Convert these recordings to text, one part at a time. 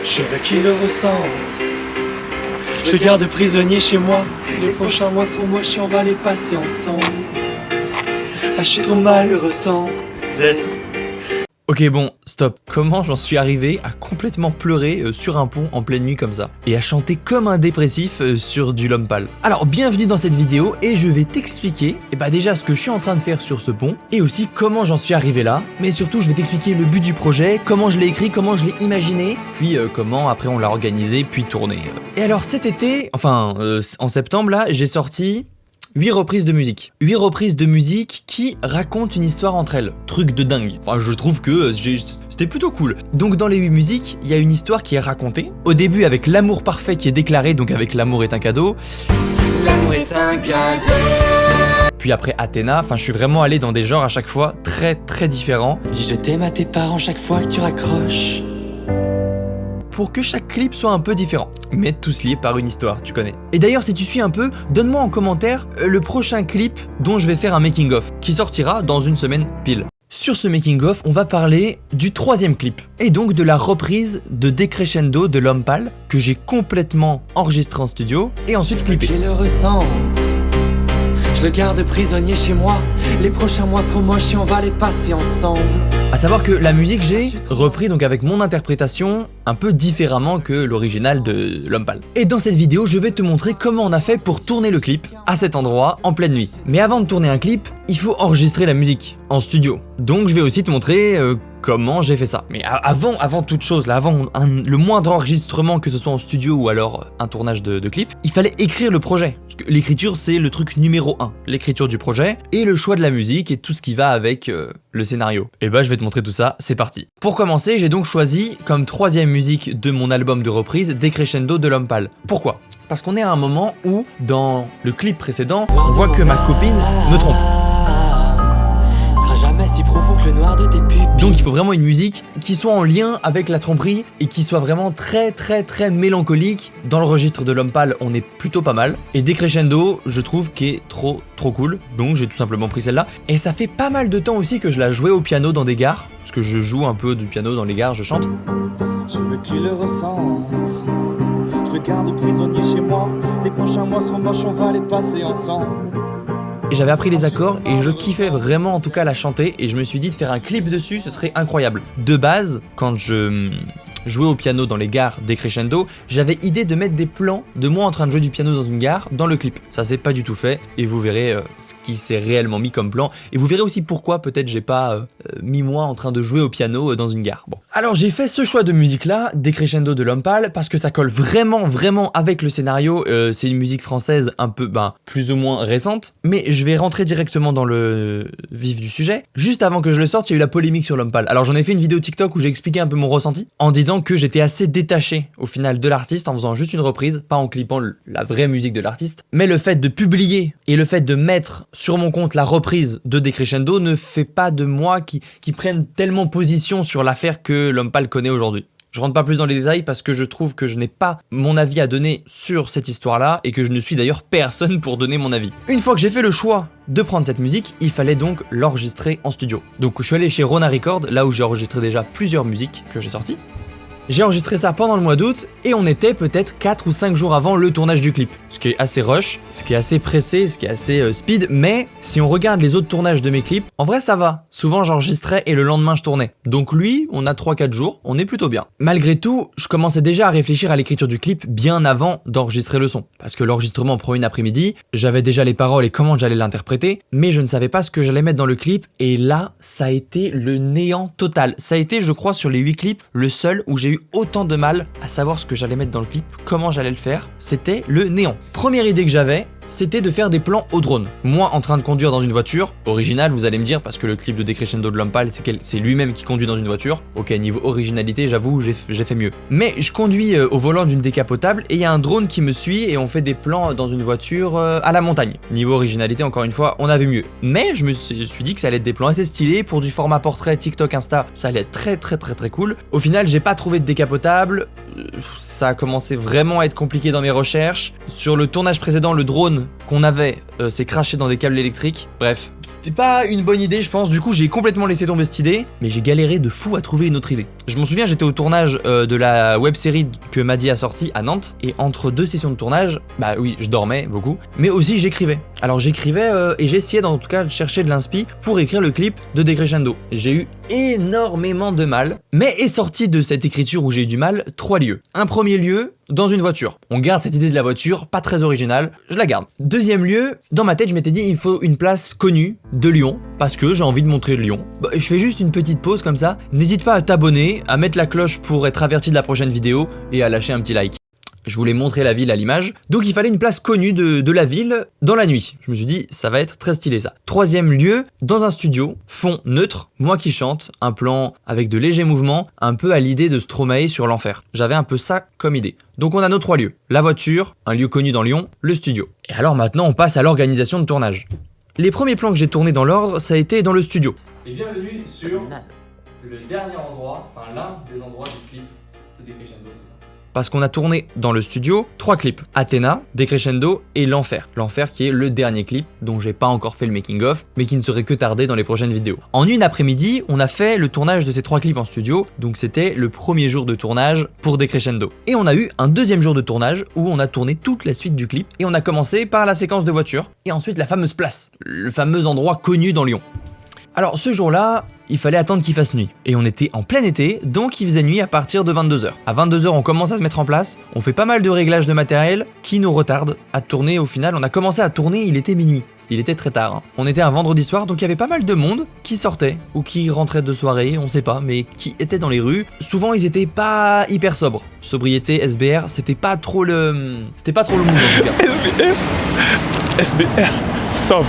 Je veux qu'il le ressente. Je le garde prisonnier chez moi. Les prochains mois seront moches et on va les passer ensemble. Ah, je suis trop malheureux sans elle. Ok bon, stop. Comment j'en suis arrivé à complètement pleurer sur un pont en pleine nuit comme ça et à chanter comme un dépressif sur du Lompal? Alors bienvenue dans cette vidéo et je vais t'expliquer déjà ce que je suis en train de faire sur ce pont et aussi comment j'en suis arrivé là, mais surtout je vais t'expliquer le but du projet, comment je l'ai écrit, comment je l'ai imaginé, puis comment après on l'a organisé puis tourné. Et alors cet été, en septembre là, j'ai sorti 8 reprises de musique. 8 reprises de musique qui racontent une histoire entre elles. Truc de dingue. Enfin, je trouve que c'était plutôt cool. Donc dans les 8 musiques, il y a une histoire qui est racontée. Au début avec l'amour parfait qui est déclaré, donc avec l'amour est un cadeau. L'amour est un cadeau. Puis après Athéna, je suis vraiment allé dans des genres à chaque fois très différents. Dis je t'aime à tes parents chaque fois que tu raccroches. Pour que chaque clip soit un peu différent, mais tous liés par une histoire, tu connais. Et d'ailleurs, si tu suis un peu, donne-moi en commentaire le prochain clip dont je vais faire un making-of, qui sortira dans une semaine pile. Sur ce making-of, on va parler du 3e clip, et donc de la reprise de Decrescendo de Lompal, que j'ai complètement enregistré en studio, et ensuite clippé. Je le ressente. Je le garde prisonnier chez moi. Les prochains mois seront moches et on va les passer ensemble. A savoir que la musique j'ai repris donc avec mon interprétation un peu différemment que l'original de Lompal. Et dans cette vidéo je vais te montrer comment on a fait pour tourner le clip à cet endroit en pleine nuit. Mais avant de tourner un clip, il faut enregistrer la musique en studio. Donc je vais aussi te montrer comment j'ai fait ça. Mais avant toute chose, là, avant le moindre enregistrement, que ce soit en studio ou alors un tournage de clip, il fallait écrire le projet. Parce que l'écriture c'est le truc numéro 1. L'écriture du projet et le choix de la musique et tout ce qui va avec le scénario. Et je vais te montrer tout ça, c'est parti. Pour commencer, j'ai donc choisi comme 3e musique de mon album de reprise Decrescendo de Lompal. Pourquoi ? Parce qu'on est à un moment où, dans le clip précédent, on voit que ma copine me trompe. Si profond que le noir de tes pupilles. Donc il faut vraiment une musique qui soit en lien avec la tromperie et qui soit vraiment très mélancolique. Dans le registre de Lompal, on est plutôt pas mal. Et Decrescendo, je trouve qu'est est trop cool. Donc j'ai tout simplement pris celle-là. Et ça fait pas mal de temps aussi que je la jouais au piano dans des gares. Parce que je joue un peu du piano dans les gares, je chante. Je veux qu'il le ressente. Je le garde prisonnier chez moi. Les prochains mois seront moches, on va les passer ensemble. Et j'avais appris les accords et je kiffais vraiment en tout cas la chanter et je me suis dit de faire un clip dessus, ce serait incroyable. De base, quand je jouais au piano dans les gares Decrescendo, j'avais idée de mettre des plans de moi en train de jouer du piano dans une gare dans le clip. Ça s'est pas du tout fait et vous verrez ce qui s'est réellement mis comme plan et vous verrez aussi pourquoi peut-être j'ai pas mis moi en train de jouer au piano dans une gare. Bon. Alors j'ai fait ce choix de musique là, Decrescendo de Lompal, parce que ça colle vraiment avec le scénario. C'est une musique française un peu plus ou moins récente, mais je vais rentrer directement dans le vif du sujet. Juste avant que je le sorte, il y a eu la polémique sur Lompal. Alors j'en ai fait une vidéo TikTok où j'ai expliqué un peu mon ressenti en disant que j'étais assez détaché au final de l'artiste en faisant juste une reprise, pas en clippant la vraie musique de l'artiste, mais le fait de publier et le fait de mettre sur mon compte la reprise de Decrescendo ne fait pas de moi qui prenne tellement position sur l'affaire que Lompal connaît aujourd'hui. Je rentre pas plus dans les détails parce que je trouve que je n'ai pas mon avis à donner sur cette histoire-là et que je ne suis d'ailleurs personne pour donner mon avis. Une fois que j'ai fait le choix de prendre cette musique, il fallait donc l'enregistrer en studio. Donc je suis allé chez Rona Record, là où j'ai enregistré déjà plusieurs musiques que j'ai sorties. J'ai enregistré ça pendant le mois d'août et on était peut-être 4 ou 5 jours avant le tournage du clip. Ce qui est assez rush, ce qui est assez pressé, ce qui est assez speed, mais si on regarde les autres tournages de mes clips, en vrai ça va. Souvent j'enregistrais et le lendemain je tournais. Donc lui, on a 3-4 jours, on est plutôt bien. Malgré tout, je commençais déjà à réfléchir à l'écriture du clip bien avant d'enregistrer le son. Parce que l'enregistrement prend une après-midi, j'avais déjà les paroles et comment j'allais l'interpréter, mais je ne savais pas ce que j'allais mettre dans le clip et là, ça a été le néant total. Ça a été, je crois, sur les 8 clips, le seul où j'ai eu autant de mal à savoir ce que j'allais mettre dans le clip, comment j'allais le faire, c'était le néant. Première idée que j'avais, c'était de faire des plans au drone. Moi en train de conduire dans une voiture, original vous allez me dire, parce que le clip de Decrescendo de Lompal c'est lui-même qui conduit dans une voiture. Ok, niveau originalité j'avoue j'ai fait mieux. Mais je conduis au volant d'une décapotable et il y a un drone qui me suit et on fait des plans dans une voiture à la montagne. Niveau originalité encore une fois on a vu mieux. Mais je me suis dit que ça allait être des plans assez stylés pour du format portrait TikTok Insta, ça allait être très cool. Au final j'ai pas trouvé de décapotable, ça a commencé vraiment à être compliqué dans mes recherches. Sur le tournage précédent le drone qu'on avait s'est craché dans des câbles électriques. Bref, c'était pas une bonne idée je pense, du coup j'ai complètement laissé tomber cette idée, mais j'ai galéré de fou à trouver une autre idée. Je m'en souviens, j'étais au tournage de la web-série que Maddy a sortie à Nantes, et entre 2 sessions de tournage, bah oui, je dormais beaucoup, mais aussi j'écrivais. Alors j'écrivais et j'essayais en tout cas de chercher de l'inspi pour écrire le clip de Decrescendo. J'ai eu énormément de mal, mais est sorti de cette écriture où j'ai eu du mal 3 lieux. Un premier lieu, dans une voiture. On garde cette idée de la voiture, pas très originale, je la garde. Deuxième lieu, dans ma tête je m'étais dit il faut une place connue de Lyon, parce que j'ai envie de montrer Lyon. Bah, je fais juste une petite pause comme ça, n'hésite pas à t'abonner, à mettre la cloche pour être averti de la prochaine vidéo, et à lâcher un petit like. Je voulais montrer la ville à l'image, donc il fallait une place connue de la ville dans la nuit. Je me suis dit, ça va être très stylé ça. Troisième lieu, dans un studio, fond neutre, moi qui chante, un plan avec de légers mouvements, un peu à l'idée de Stromae sur l'enfer. J'avais un peu ça comme idée. Donc on a nos 3 lieux, la voiture, un lieu connu dans Lyon, le studio. Et alors maintenant on passe à l'organisation de tournage. Les premiers plans que j'ai tournés dans l'ordre, ça a été dans le studio. Et bienvenue sur le dernier endroit, enfin l'un des endroits du clip de Decrescendo. Parce qu'on a tourné dans le studio 3 clips. Athéna, Decrescendo et L'Enfer. L'Enfer qui est le dernier clip dont j'ai pas encore fait le making of, mais qui ne serait que tardé dans les prochaines vidéos. En une après-midi, on a fait le tournage de ces 3 clips en studio, donc c'était le premier jour de tournage pour Decrescendo. Et on a eu un deuxième jour de tournage où on a tourné toute la suite du clip, et on a commencé par la séquence de voiture, et ensuite la fameuse place, le fameux endroit connu dans Lyon. Alors ce jour-là, il fallait attendre qu'il fasse nuit. Et on était en plein été, donc il faisait nuit à partir de 22h. À 22h, on commence à se mettre en place, on fait pas mal de réglages de matériel qui nous retardent à tourner au final. On a commencé à tourner, il était minuit. Il était très tard. On était un vendredi soir, donc il y avait pas mal de monde qui sortait, ou qui rentrait de soirée, on sait pas, mais qui était dans les rues. Souvent, ils étaient pas hyper sobres. Sobriété, SBR, c'était pas trop le mood en tout cas. SBR, sobre.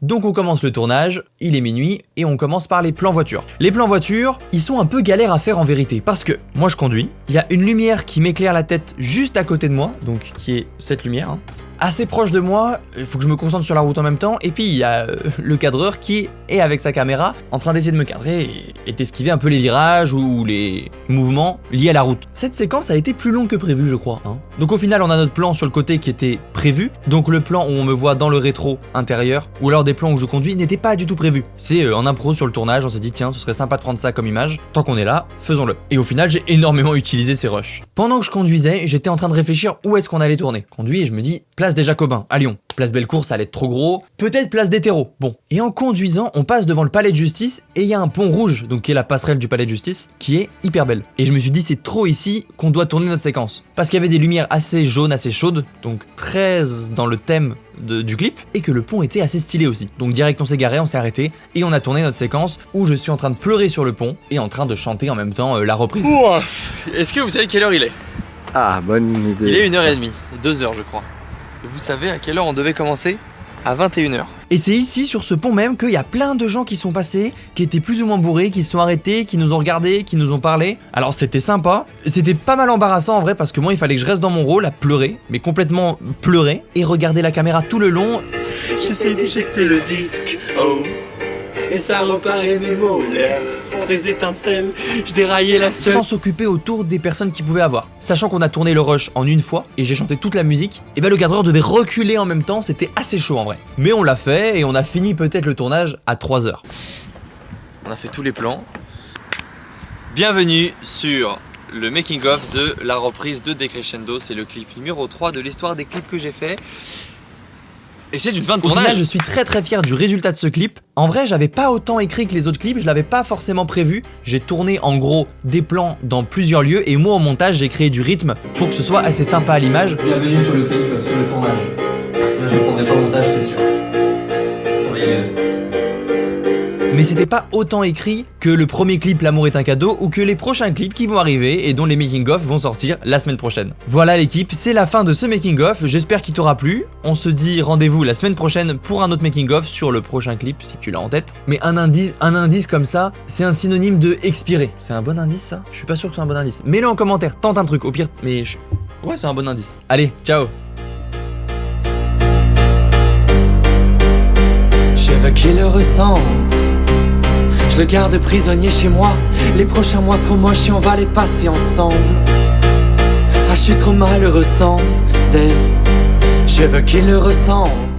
Donc on commence le tournage, il est minuit, et on commence par les plans voitures. Les plans voitures, ils sont un peu galères à faire en vérité, parce que moi je conduis, il y a une lumière qui m'éclaire la tête juste à côté de moi, donc qui est cette lumière, assez proche de moi, il faut que je me concentre sur la route en même temps, et puis il y a le cadreur qui est avec sa caméra en train d'essayer de me cadrer et d'esquiver un peu les virages ou les mouvements liés à la route. Cette séquence a été plus longue que prévu je crois. Donc au final on a notre plan sur le côté qui était prévu, donc le plan où on me voit dans le rétro intérieur, ou alors des plans où je conduis n'étaient pas du tout prévus. C'est en impro sur le tournage, on s'est dit tiens ce serait sympa de prendre ça comme image, tant qu'on est là, faisons-le. Et au final j'ai énormément utilisé ces rushs. Pendant que je conduisais, j'étais en train de réfléchir où est-ce qu'on allait tourner. Conduis et je me dis place des Jacobins à Lyon. Place Bellecour, ça allait être trop gros. Peut-être place des Terreaux. Bon. Et en conduisant, on passe devant le palais de justice et il y a un pont rouge, donc qui est la passerelle du palais de justice, qui est hyper belle. Et je me suis dit, c'est trop ici qu'on doit tourner notre séquence. Parce qu'il y avait des lumières assez jaunes, assez chaudes, donc très dans le thème du clip, et que le pont était assez stylé aussi. Donc direct, on s'est garé, on s'est arrêté, et on a tourné notre séquence où je suis en train de pleurer sur le pont et en train de chanter en même temps la reprise. Est-ce que vous savez quelle heure il est? Ah, bonne idée. Il est 1h30, 2h je crois. Et vous savez à quelle heure on devait commencer? À 21h. Et c'est ici, sur ce pont même, qu'il y a plein de gens qui sont passés, qui étaient plus ou moins bourrés, qui se sont arrêtés, qui nous ont regardés, qui nous ont parlé. Alors c'était sympa, c'était pas mal embarrassant en vrai, parce que moi il fallait que je reste dans mon rôle à pleurer, mais complètement pleurer, et regarder la caméra tout le long. J'essaie d'éjecter le disque, oh, et ça repart et mes molaires font des étincelles, je déraillais la seule. Sans s'occuper autour des personnes qui pouvaient avoir. Sachant qu'on a tourné le rush en une fois, et j'ai chanté toute la musique, et ben le cadreur devait reculer en même temps, c'était assez chaud en vrai. Mais on l'a fait, et on a fini peut-être le tournage à 3h. On a fait tous les plans. Bienvenue sur le making of de la reprise de Decrescendo, c'est le clip numéro 3 de l'histoire des clips que j'ai fait. Et c'est une fin de Au tournage. final, je suis très fier du résultat de ce clip. En vrai, j'avais pas autant écrit que les autres clips, je l'avais pas forcément prévu. J'ai tourné en gros des plans dans plusieurs lieux et moi au montage, j'ai créé du rythme pour que ce soit assez sympa à l'image. Bienvenue sur le clip, sur le tournage. Là, je ne prendrai pas le montage, c'est sûr. Ça va y aller. Mais c'était pas autant écrit que le premier clip L'amour est un cadeau ou que les prochains clips qui vont arriver et dont les making-of vont sortir la semaine prochaine. Voilà l'équipe, c'est la fin de ce making-of, j'espère qu'il t'aura plu. On se dit rendez-vous la semaine prochaine pour un autre making-of sur le prochain clip si tu l'as en tête. Mais un indice comme ça, c'est un synonyme de expirer. C'est un bon indice ça? Je suis pas sûr que c'est un bon indice. Mets-le en commentaire, tente un truc, au pire, mais ouais c'est un bon indice. Allez, ciao. Je veux qu'il le ressente. Je le garde prisonnier chez moi. Les prochains mois seront moches et on va les passer ensemble. Ah, je suis trop malheureux sans elle. Je veux qu'il le ressente.